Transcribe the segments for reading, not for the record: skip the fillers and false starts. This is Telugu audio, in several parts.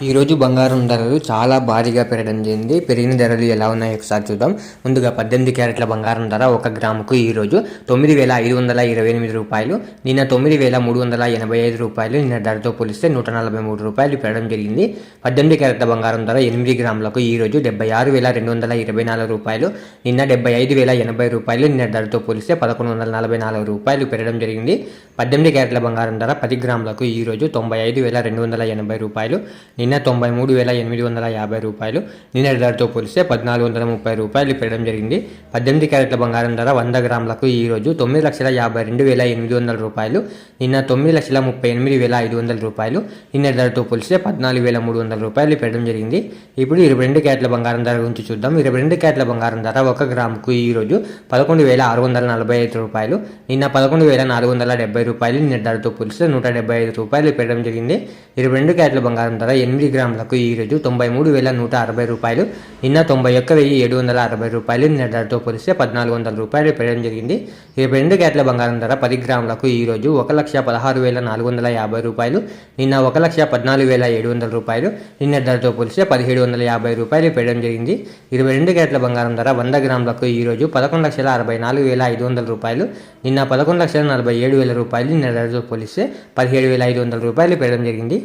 ఈరోజు బంగారం ధరలు చాలా భారీగా పెరగడం జరిగింది. పెరిగిన ధరలు ఎలా ఉన్నాయో ఒకసారి చూద్దాం. ముందుగా 18 క్యారెట్ల బంగారం ధర 1 గ్రాముకు ఈరోజు 9,528 రూపాయలు, నిన్న 9,385 రూపాయలు. నిన్న ధరతో పోలిస్తే 143 రూపాయలు పెరగడం జరిగింది. 18 క్యారెట్ల బంగారం ధర 8 గ్రాములకు ఈరోజు 76,224 రూపాయలు, నిన్న 75,080 రూపాయలు. నిన్న ధరతో పోలిస్తే 1,144 రూపాయలు పెరగడం జరిగింది. 18 క్యారెట్ల బంగారం ధర 10 గ్రాములకు ఈరోజు 95,280 రూపాయలు, నిన్న 93,850 రూపాయలు. నిన్న ధరతో పోలిస్తే 1,430 రూపాయలు పెరగడం జరిగింది. 18 క్యారెట్ల బంగారం ధర 100 గ్రాములకు ఈరోజు 9,52,800 రూపాయలు, నిన్న 9,38,500 రూపాయలు. నిన్న ధరతో పోలిస్తే 14,300 రూపాయలు పెరగడం జరిగింది. ఇప్పుడు 22 క్యారెట్ల బంగారం ధర గురించి చూద్దాం. 22 క్యారెట్ల బంగారం ధర 1 గ్రాముకు ఈరోజు 11,645 రూపాయలు, నిన్న 11,470 రూపాయలు. నిన్న ధరతో పోలిస్తే 175 రూపాయలు పెరగడం జరిగింది. 22 క్యారెట్ల బంగారం ధర 8 గ్రాములకు ఈరోజు 93,160 రూపాయలు, నిన్న 91,760 రూపాయలు. నిన్న ధరతో పోలిస్తే 1,400 రూపాయలు పెరగడం జరిగింది. 22 క్యారెట్ల బంగారం ధర 10 గ్రాములకు ఈరోజు 1,16,450 రూపాయలు, నిన్న 1,14,700 రూపాయలు. నిన్న ధరతో పోలిస్తే 1,750 రూపాయలు పెరగడం జరిగింది. 22 క్యారెట్ల బంగారం ధర 100 గ్రాములకు ఈరోజు 11,64,500 రూపాయలు, నిన్న 11,47,000 రూపాయలు. నిన్న ధరతో పోలిస్తే 17,500 రూపాయలు పెరగడం జరిగింది.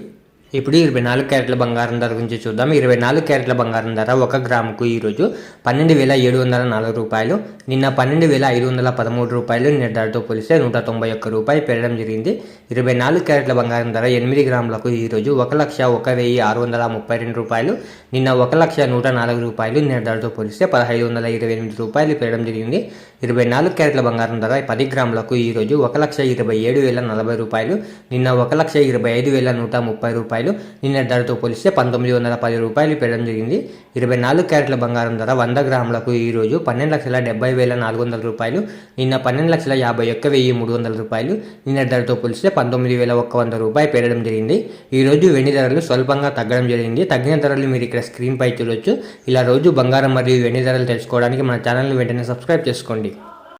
ఇప్పుడు 24 క్యారెట్ల బంగారం ధర గురించి చూద్దాం. 24 క్యారెట్ల బంగారం ధర 1 గ్రాముకు ఈరోజు 12,704 రూపాయలు, నిన్న 12,513 రూపాయలు. నిన్న ధరతో పోలిస్తే 191 రూపాయలు పెరగడం జరిగింది. 24 క్యారెట్ల బంగారం ధర 8 గ్రాములకు ఈరోజు 1,01,132 రూపాయలు, నిన్న 1,01,104 రూపాయలు. నిన్న ధరతో పోలిస్తే 1,528 రూపాయలు పెరగడం జరిగింది. 24 క్యారెట్ల బంగారం ధర 10 గ్రాములకు ఈరోజు 1,27,040 రూపాయలు, నిన్న 1,25,130 రూపాయలు. నిన్న ధరతో పోలిస్తే 1,910 రూపాయలు పెరగడం జరిగింది. 24 క్యారెట్ల బంగారం ధర 100 గ్రాములకు ఈరోజు 12,70,400 రూపాయలు, నిన్న 12,51,300 రూపాయలు. నిన్న ధరతో పోలిస్తే 19,100 రూపాయలు పెరగడం జరిగింది. ఈరోజు వెండి ధరలు స్వల్పంగా తగ్గడం జరిగింది. తగ్గిన ధరలు మీరు ఇక్కడ స్క్రీన్ పై చూడొచ్చు. ఇలా రోజు బంగారం మరియు వెండి ధరలు తెలుసుకోవడానికి మన ఛానల్ని వెంటనే సబ్స్క్రైబ్ చేసుకోండి.